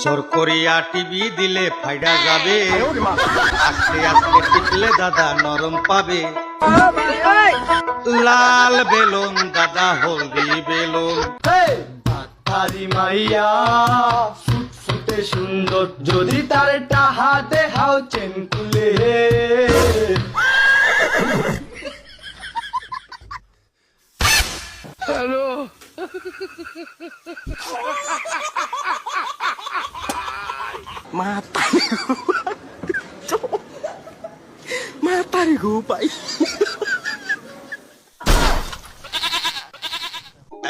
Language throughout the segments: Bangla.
জোর করিয়া টিভি দিলে ফাইডা যাবে, আস্তে আস্তে টিপলে দাদা নরম পাবে। লাল বেলুন দাদা হলদি বেলুন। ভাতারি মাইয়া ফুটফুটে সুন্দর, যদি তার হাতে হাও চেন খুলে। Hello Matari gupai.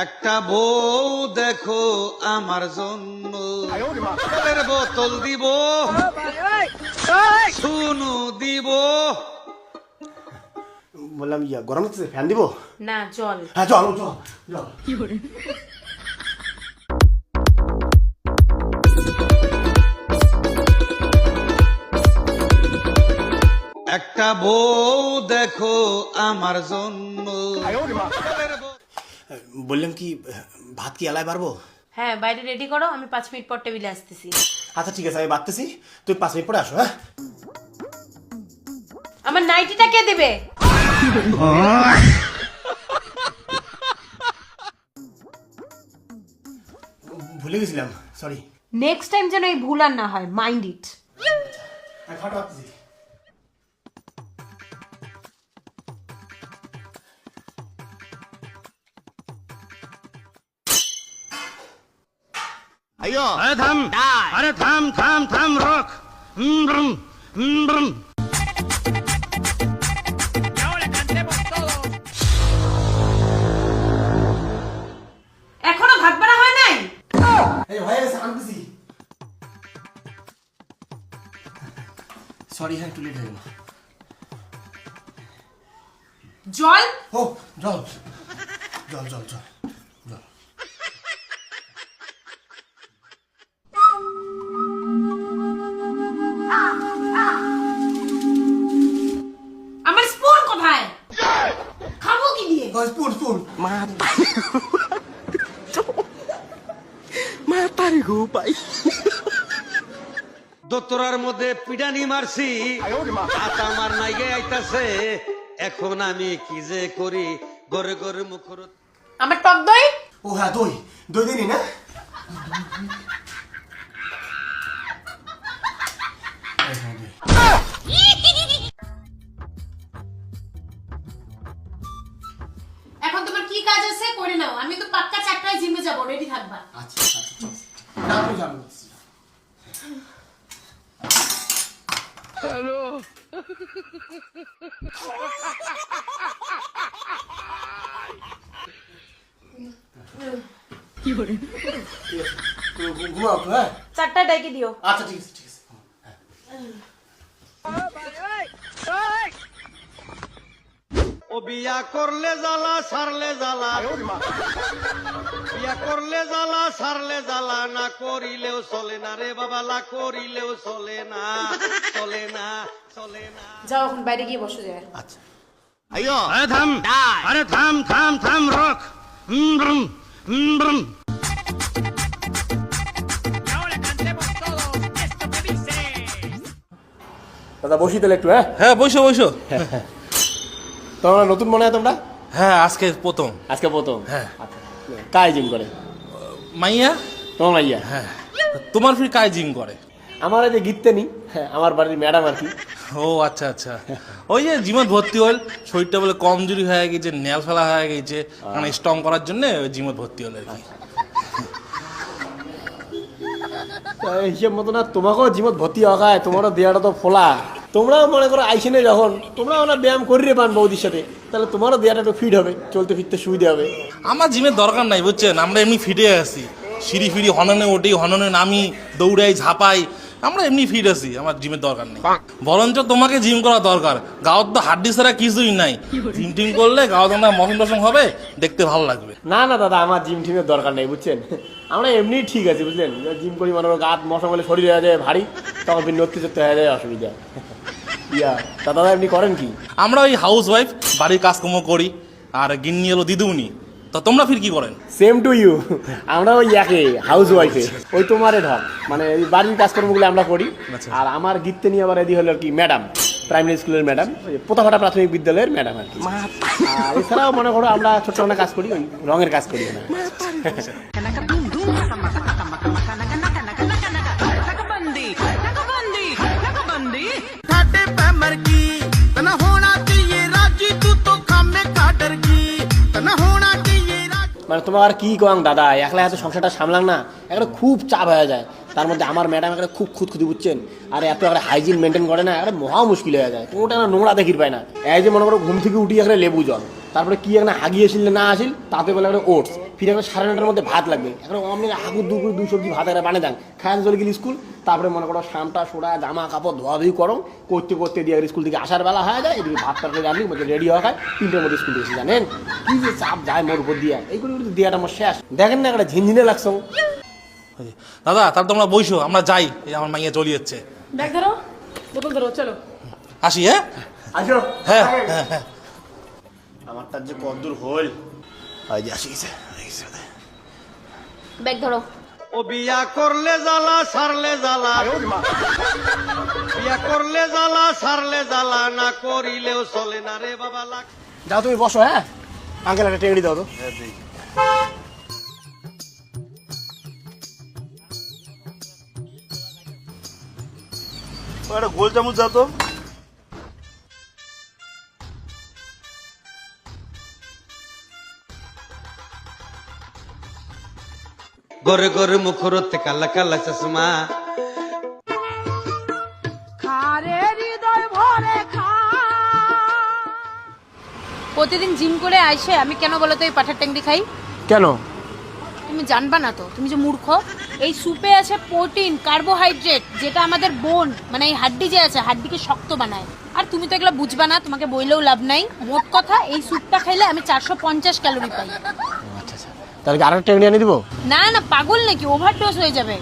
একটা বউ দেখো আমার জন্য, জলের বোতল দিব, শুনু দিব। বললাম ইয়া গরম হচ্ছে, ফ্যান দিব? না, জল। হ্যাঁ চল চল চল। একটা বউ দেখো আমার জন্য। বললাম কি ভাত কি এলায় পারবো? হ্যাঁ, বাইরে রেডি করো, আমি 5 মিনিট পর টেবিলে আসতেছি। আচ্ছা ঠিক আছে, আমি বাড়তেছি, তুই 5 মিনিট পরে আসো। হ্যাঁ আমার নাইটিটা কে দেবে? ভুলে গেছিলাম, সরি। নেক্সট টাইম যেন এই ভুল আর না হয়, মাইন্ড ইট। আমি খাটা আসতেছি। আরে থাম, আরে থাম থাম থাম, রক। এখনো ভাত বাড়া হয় নাই? এই ভাই এসে আনতেছি। সরি, হ্যাঁ একটু লেট হয়ে গেল। জল? ও জল জল জল জল জল। আমার স্পুন কোথায়? খাবো কি দিয়ে? Spoon spoon. Matari gupai. দোতরার মধ্যে পিডানি মারছি, হাত আমার নাইগে আইতাছে। এখন আমি কি যে করি, গরে গরে মুখর। আমার টক দই? ও হ্যাঁ দই, দই দিনি না? এখন তোমার কি কাজ আছে করে নাও, আমি তো পাক্কা 4টায় জিমে যাব, রেডি থাকবা। আচ্ছা আচ্ছা চল, না তুই যাবি। Hello. ঘুমাও তো, হ্যাঁ 4টায় ডাইকে দিও। আচ্ছা ঠিক আছে ঠিক আছে। ও বিয়া করলে জ্বালা, সারলে জ্বালা। বিয়া করলে জ্বালা, সারলে জ্বালা, না করিলেও চলে না রে বাবা, না করিলেও চলে না, চলে না, চলে না। যাও এখন বাইরে গিয়ে বসে যায়। আচ্ছা আরে থাম, আরে থাম থাম থাম, রক। দাদা বসি তাহলে একটু। হ্যাঁ হ্যাঁ বসো বসো। তোমরা নতুন মনে হয় তোমরা? হ্যাঁ আজকে প্রথম। আজকে প্রথম? হ্যাঁ। আচ্ছা কাজ জিম করে মাইয়া? তোমার মাইয়া? হ্যাঁ। তোমার ফির কায় জিম করে? আমার এই যে গিততে নি, হ্যাঁ আমার বাড়ির ম্যাডাম আর কি। ও আচ্ছা আচ্ছা। ওই যে জিমত ভর্তি হল, শরীরটা বলে কমজোরি হয়ে গেছে, নেল ফেলা হয়ে গেছে, মানে স্ট্রং করার জন্য জিমত ভর্তি হল আর কি। হিসেব মতো না তোমাকেও জিমত ভর্তি হওয়ায়, তোমারও দেয়াটা তো ফোলা। তোমরাও মনে করো আইসেনে যখন তোমরা ওনা ব্যায়াম করিয়ে পান বৌদির সাথে, তাহলে তোমারও দেয়াটা একটু ফিট হবে, চলতে ফিরতে সুবিধা হবে। আমার জিমের দরকার নাই বুঝছেন, আমরা এমনি ফিটে আছি। সিঁড়ি ফিড়ি হননে ওঠি, হননে নামি, দৌড়াই, ঝাঁপাই, আমরা এমনি ফিট আছি, আমার জিমের দরকার নেই। বরঞ্চ তোমাকে জিম করা দরকার, গাঁৱত তো হাড্ডি ছাড়া কিছুই নাই। জিম টিম করলে গাঁৱত আমরা মশন টসন হবে, দেখতে ভালো লাগবে। না না দাদা, আমার জিম টিমের দরকার নেই বুঝছেন, আমরা এমনি ঠিক আছে বুঝলেন। জিম করি মনে করো গাত মশা বলে শরীর হয়ে যায় ভারী, তখন ফির নড়তে চড়তে হয়ে যায় অসুবিধা। ইয়া তা দাদা এমনি করেন কি? আমরা ওই হাউস ওয়াইফ, বাড়ির কাজকর্ম করি, আর গিন্নি হলো দিদুমনি, তো তোমরা ফির কি করেন? সেম টু ইউ, আমরা ওই একে হাউস ওয়াইফে ওই তোমারে ঢক মানে এই বাড়ির কাজকর্মগুলো আমরা করি। আচ্ছা। আর আমার গীততে নিয়ে আবার এদি হলো কি ম্যাডাম, প্রাইমারি স্কুলের ম্যাডাম, পোতাঘাটা প্রাথমিক বিদ্যালয়ের ম্যাডাম আর কি। আর এছাড়াও মনে করো আমরা ছোট ছোট কাজ করি, ওই রঙের কাজ করি না। মানে তোমার আর কি কং দাদা, একলা এত সংসারটা সামলাং না, একটা খুব চাপ হয়ে যায়। তার মধ্যে আমার ম্যাডাম একটা খুব খুঁতখুঁতি বুঝছেন, আর এত একটা হাইজিন মেনটেন করে না, একটা মহা মুশকিল হয়ে যায়। কোনোটা না নোংরা দেখির পায় না। এই যে মনে করো ঘুম থেকে উঠি একটা লেবু জল, তারপরে কি একটা হাগিয়েছিল না আসিল, তাতে বলে একটা ওটস, ফিরে একটা 9:30টার মধ্যে ভাত লাগবে, এখন অমনি হাগুর দুপুর 2 সবজি ভাত একটা বানিয়ে দেন, খায় চলে গেলি স্কুল। তারপরে মনে করো শামটা সোড়া জামা কাপড় ধোয়াধুয়ি করো, করতে করতে দিয়ে স্কুল থেকে আসার বেলা হয়ে যায়, এদিকে ভাত তরকারি রান্নি রেডি হওয়া খায়, 3টের মধ্যে স্কুল থেকে জানেন কি যে চাপ যায় মোর উপর দিয়ে। এইগুলো দেওয়াটা আমার শেষ, দেখেন না একটা ঝিনঝিনে লাগছে। দাদা তাহলে তোমরা বইসো, আমরা যাই, এই আমার মাইয়া চলে যাচ্ছে। ব্যাগ ধরো, বোতল ধরো, চলো। আসি, হ্যাঁ আসো। হ্যাঁ হ্যাঁ হ্যাঁ। আমার তার যে কদ্দূর হল, আসি গেছে। ব্যাগ ধরো। ও বিয়া করলে জ্বালা সারলে জ্বালা, বিয়া করলে জ্বালা সারলে জ্বালা, না করিলেও চলে না রে বাবা লাখ। যাও তুমি বসো, হ্যাঁ আঙ্কেল একটা টেঙ্গড়ি দাও তো। একটা গোল চামচ দাও তো। গরে গরে মুখরতে কালা কালা চশমা, প্রতিদিন জিম করে আইসে আমি কেন বলো তো এই পাঠার ট্যাংরি খাই? কেন? তুমি জানবা না তো, তুমি যে মূর্খ। এই স্যুপে আছে প্রোটিন, কার্বোহাইড্রেট, যেটা আমাদের বোন মানে এই হাড্ডি যে আছে হাড্ডিকে শক্ত বানায়। আর তুমি তো এগুলো বুঝবা না, তোমাকে বইলেও লাভ নাই। মোট কথা এই স্যুপটা খাইলে আমি 450 ক্যালোরি পাই। আচ্ছা আচ্ছা, তাহলে কি আরেকটা টেঙ্গড়ি এনে দিব? না না, পাগল নাকি? ওভারডোজ হয়ে যাবে।